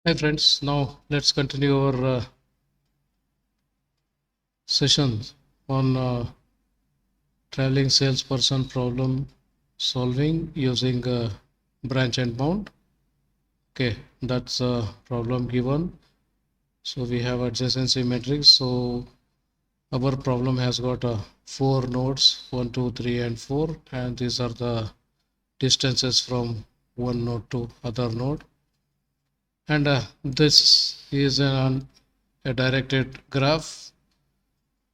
Hi friends, now let's continue our session on traveling salesperson problem solving using branch and bound. Okay, that's a problem given. So we have adjacency matrix. So our problem has got four nodes 1, 2, 3, and 4, and these are the distances from one node to other node. And this is a directed graph.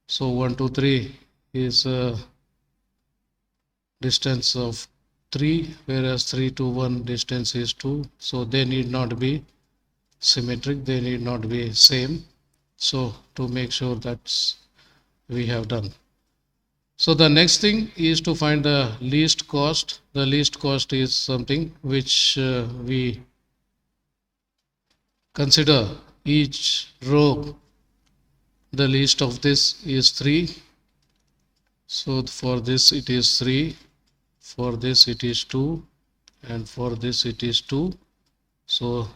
So 1, 2, 3 is distance of 3, whereas 3 to 1 distance is 2. So they need not be symmetric, they need not be same. So to make sure that we have done. So the next thing is to find the least cost. The least cost is something which we consider each row. The least of this is 3. So for this it is 3. For this it is 2, and for this it is 2. So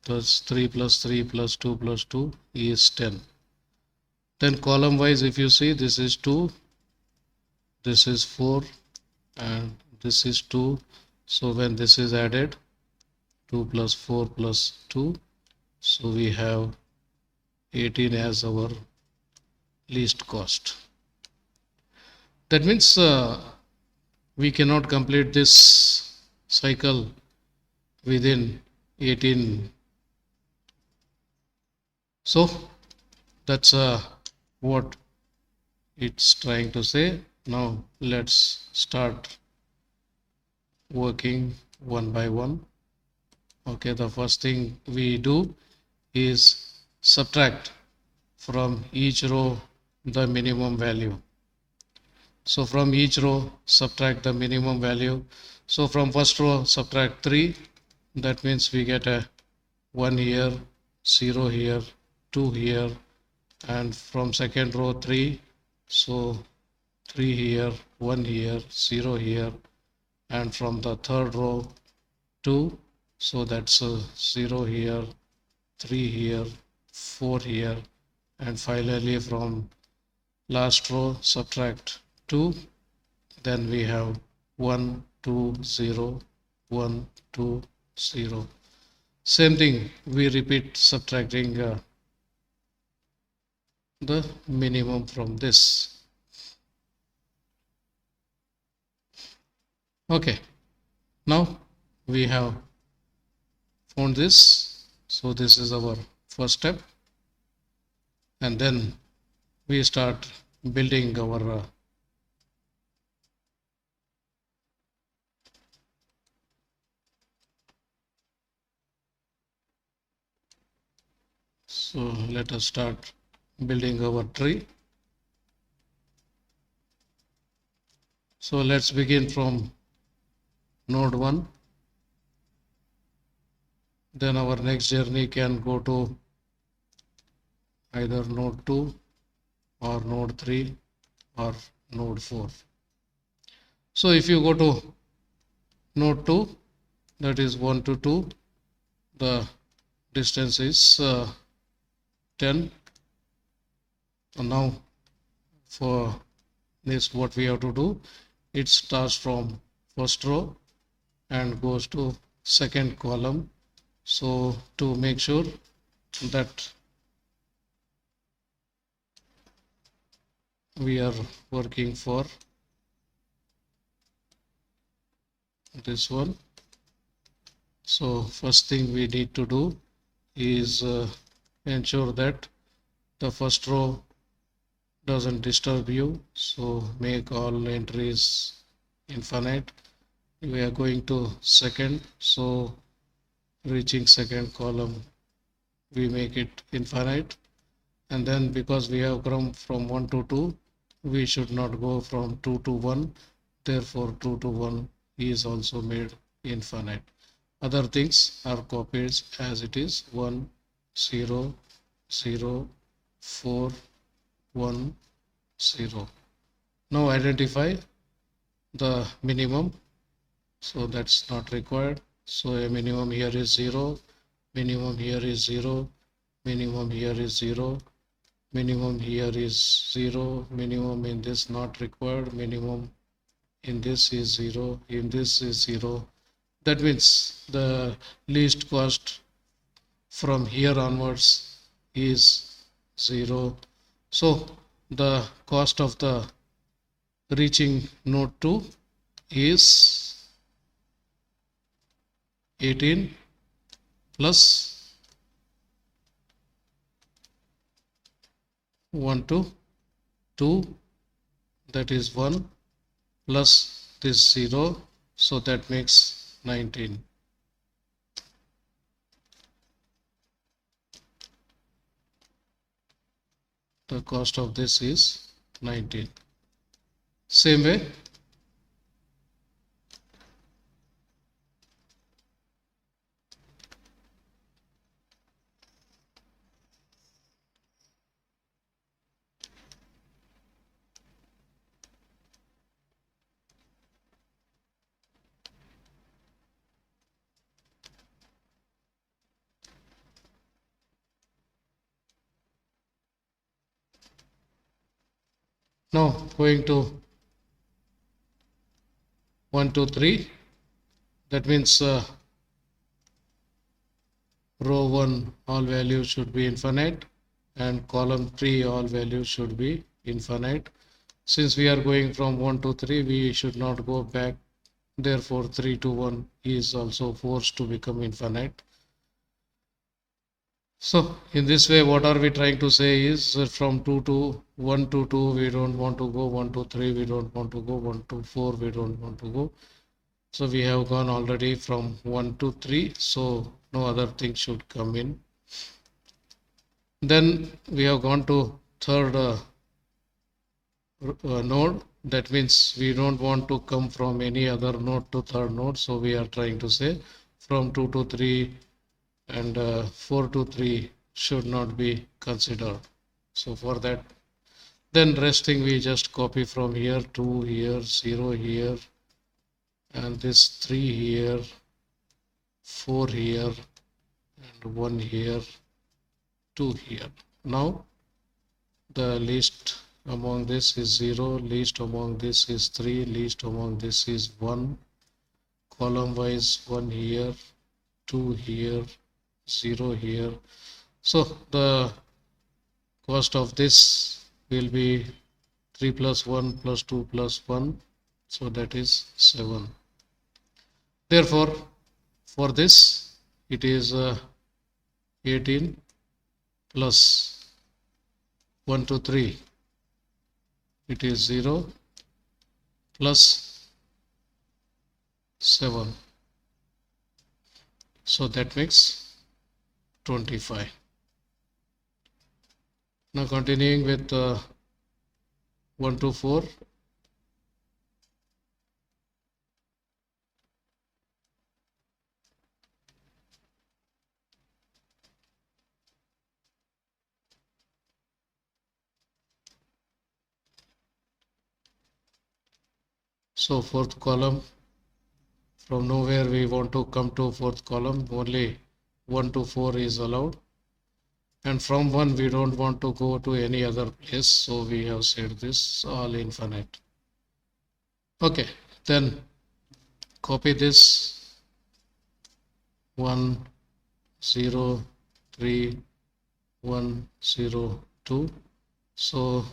that's 3 plus 3 plus 2 plus 2 is 10. Then column wise, if you see, this is 2, this is 4, and this is 2. So when this is added, 2 plus 4 plus 2, so we have 18 as our least cost. That means we cannot complete this cycle within 18. So that's what it's trying to say. Now let's start working one by one. Okay, the first thing we do is subtract from each row the minimum value. So from each row subtract the minimum value. So from first row subtract 3. That means we get a 1 here, 0 here, 2 here, and from second row 3. So 3 here, 1 here, 0 here, and from the third row 2. So that's 0 here, 3 here, 4 here, and finally from last row subtract 2. Then we have 1, 2, 0, 1, 2, 0. Same thing, we repeat subtracting the minimum from this. Okay, now we have found this. So this is our first step, and then we start building our so let us start building our tree. So let's begin from node 1. Then our next journey can go to either node 2 or node 3 or node 4. So if you go to node 2, that is 1 to 2, the distance is 10. And now for this, what we have to do, it starts from first row and goes to second column. So to make sure that we are working for this one, so first thing we need to do is ensure that the first row doesn't disturb you. So make all entries infinite. We are going to second, so reaching second column we make it infinite. And then because we have come from 1 to 2, we should not go from 2 to 1. Therefore 2 to 1 is also made infinite. Other things are copied as it is: 1, 0, 0, 4, 1, 0. Now identify the minimum. So that's not required. So a minimum here is 0. minimum here is 0, minimum here is 0, minimum here is 0, minimum in this not required, minimum in this is 0, in this is 0. That means the least cost from here onwards is 0. So the cost of the reaching node 2 is 18 plus 1 to 2, that is 1, plus this 0, so that makes 19. The cost of this is 19. Same way, now going to 1, 2, 3, that means row 1 all values should be infinite and column 3 all values should be infinite. Since we are going from 1 to 3, we should not go back. Therefore, 3 to 1 is also forced to become infinite. So in this way, what are we trying to say is from 2 to 1 to 2, we don't want to go, 1 to 3, we don't want to go, 1 to 4, we don't want to go. So we have gone already from 1 to 3, so no other thing should come in. Then we have gone to third node. That means we don't want to come from any other node to third node. So we are trying to say from 2 to 3 and 4 to 3 should not be considered. So for that, then resting we just copy from here, 2 here, 0 here, and this 3 here, 4 here, and 1 here, 2 here. Now the least among this is 0, least among this is 3, least among this is 1, column wise 1 here, 2 here, 0 here. So the cost of this will be 3 plus 1 plus 2 plus 1, so that is 7. Therefore, for this it is 18 plus 1 to 3, it is 0 plus 7. So that makes 25. Now continuing with 1 to 4. So fourth column, from nowhere we want to come to fourth column, only 1 to 4 is allowed. And from 1 we don't want to go to any other place, so we have said this all infinite. Okay, then copy this 1, 0, 3, 1, 0, 2. So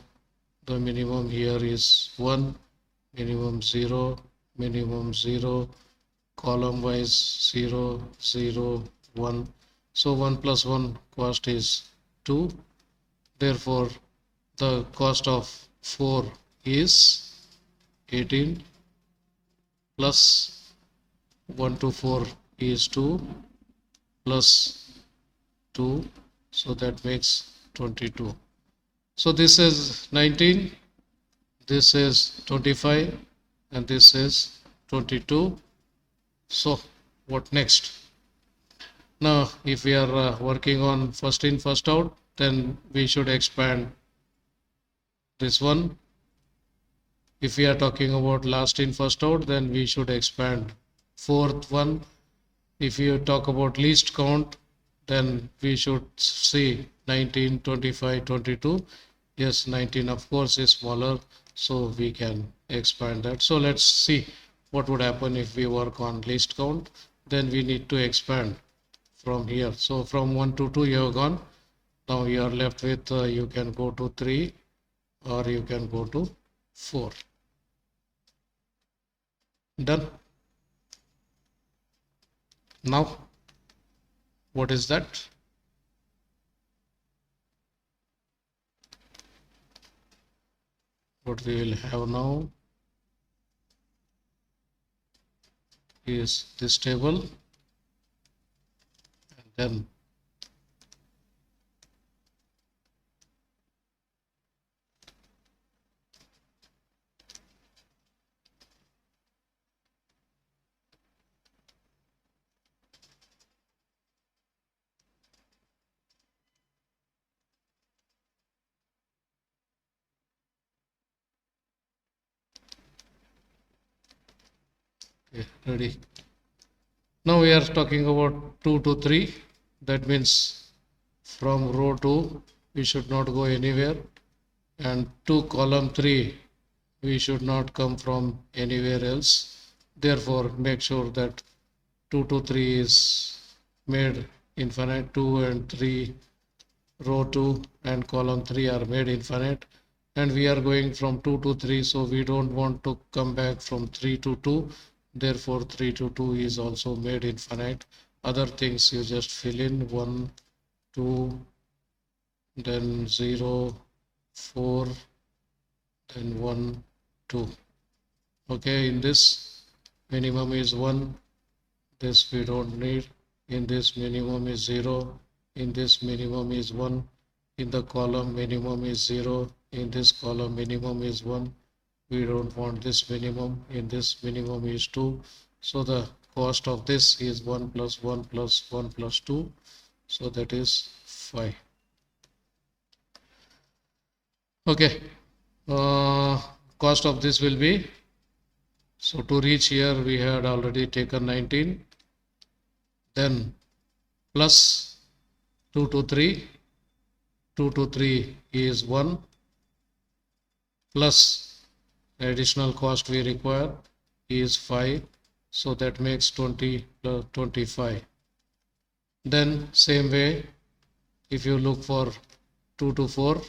the minimum here is 1, minimum 0, minimum 0, column wise 0, 0, 1. So 1 plus 1 cost is 2. Therefore, the cost of 4 is 18 plus 1 to 4 is 2 plus 2. So that makes 22. So this is 19, this is 25, and this is 22. So what next? Now, if we are working on first in, first out, then we should expand this one. If we are talking about last in, first out, then we should expand fourth one. If you talk about least count, then we should see 19, 25, 22. Yes, 19 of course is smaller, so we can expand that. So let's see what would happen if we work on least count. Then we need to expand from here. So from 1 to 2 you have gone. Now you are left with you can go to 3 or you can go to 4. Done. Now what is that? What we will have now is this table, and then okay, ready. Now we are talking about 2 to 3. That means from row 2 we should not go anywhere, and to column 3 we should not come from anywhere else. Therefore make sure that 2 to 3 is made infinite. 2 and 3, row 2 and column 3 are made infinite, and we are going from 2 to 3, so we don't want to come back from 3 to 2. Therefore 3 to 2 is also made infinite. Other things you just fill in: 1, 2, then 0, 4, then 1, 2. Okay, in this minimum is 1, this we don't need. In this minimum is 0, in this minimum is 1, in the column minimum is 0, in this column minimum is 1. We don't want this minimum. In this minimum is 2. So the cost of this is 1 plus 1 plus 1 plus 2. So that is 5. Okay. Cost of this will be, so to reach here we had already taken 19. Then plus 2 to 3. 2 to 3 is 1, plus additional cost we require is 5, so that makes 20 plus 25. Then same way, if you look for 2 to 4,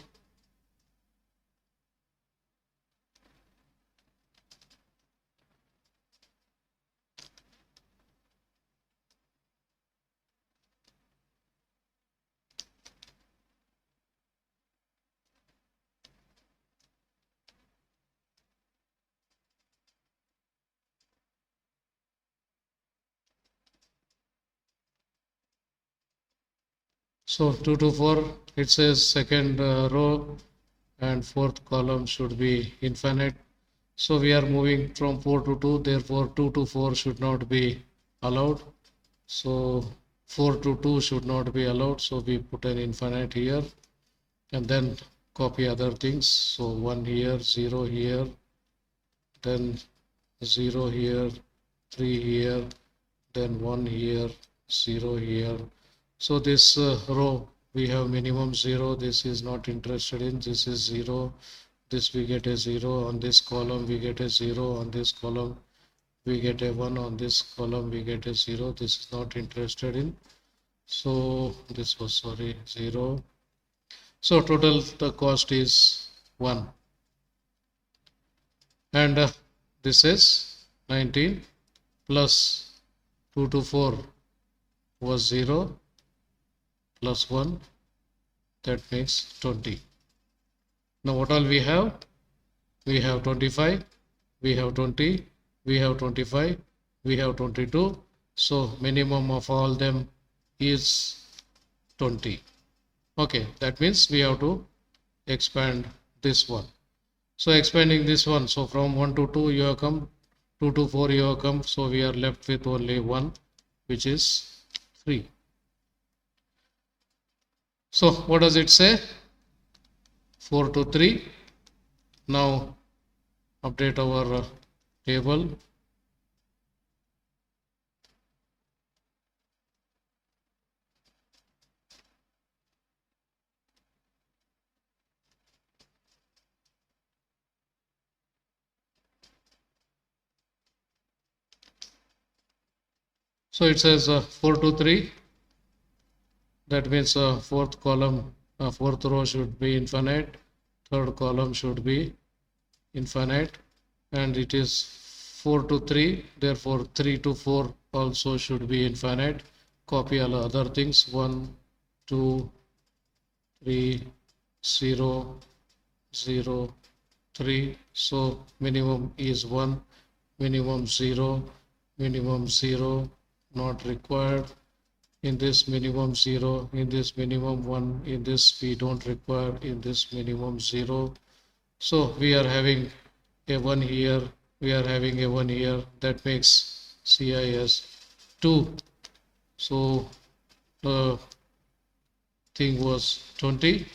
so 2 to 4, it says second row and fourth column should be infinite. So we are moving from 4 to 2, therefore 2 to 4 should not be allowed. So 4 to 2 should not be allowed, so we put an infinite here, and then copy other things. So 1 here, 0 here, then 0 here, 3 here, then 1 here, 0 here. So this row we have minimum 0, this is not interested in, this is 0, this we get a 0, on this column we get a 0, on this column we get a 1, on this column we get a 0, this is not interested in. So this was, sorry, 0. So total the cost is 1, and this is 19 plus 2 to 4 was 0 plus 1, that makes 20. Now what all we have? We have 25, we have 20, we have 25, we have 22. So minimum of all them is 20. Okay, that means we have to expand this one. So expanding this one, so from 1 to 2 you have come, 2 to 4 you have come, so we are left with only 1, which is 3. So what does it say? 4 to 3. Now update our table. So it says 4 to 3. That means fourth column, fourth row should be infinite. Third column should be infinite. And it is 4 to 3. Therefore, 3 to 4 also should be infinite. Copy all other things. 1, 2, 3, 0, 0, 3. So minimum is 1, minimum 0, minimum 0, not required. In this minimum 0, in this minimum 1, in this we don't require, in this minimum 0. So we are having a 1 here, we are having a 1 here, that makes CIS 2. So the thing was 20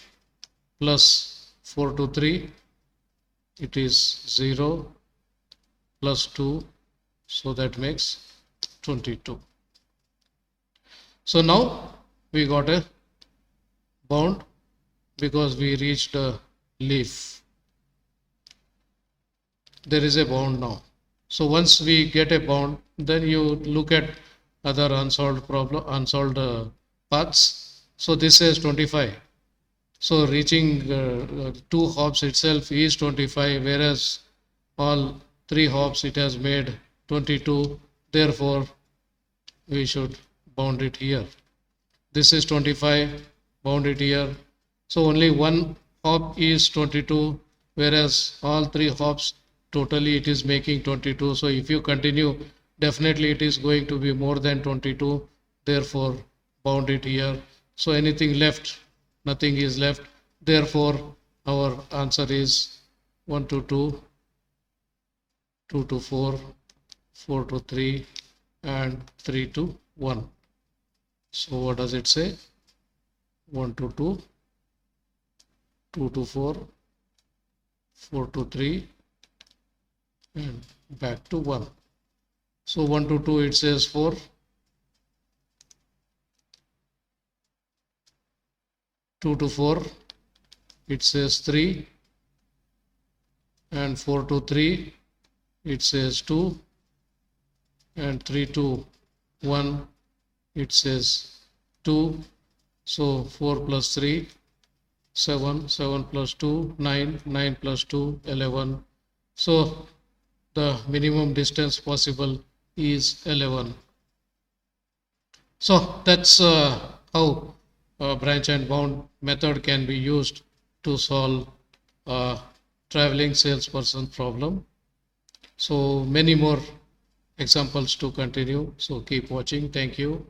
plus 4 to 3, it is 0 plus 2, so that makes 22. So now we got a bound because we reached a leaf. There is a bound now. So once we get a bound, then you look at other unsolved paths. So this says 25. So reaching 2 hops itself is 25, whereas all 3 hops it has made 22. Therefore, we should bound it here. This is 25, bound it here. So only 1 hop is 22, whereas all 3 hops totally it is making 22. So if you continue, definitely it is going to be more than 22. Therefore, bound it here. So anything left, nothing is left. Therefore, our answer is 1 to 2, 2 to 4, 4 to 3, and 3 to 1. So what does it say? 1 to 2, 2 to 4, 4 to 3, and back to 1. So 1 to 2 it says 4, 2 to 4 it says 3, and 4 to 3 it says 2, and 3 to 1 it says 2. So 4 plus 3, 7, 7 plus 2, 9, 9 plus 2, 11. So the minimum distance possible is 11. So that's how branch and bound method can be used to solve a traveling salesperson problem. So many more examples to continue. So keep watching. Thank you.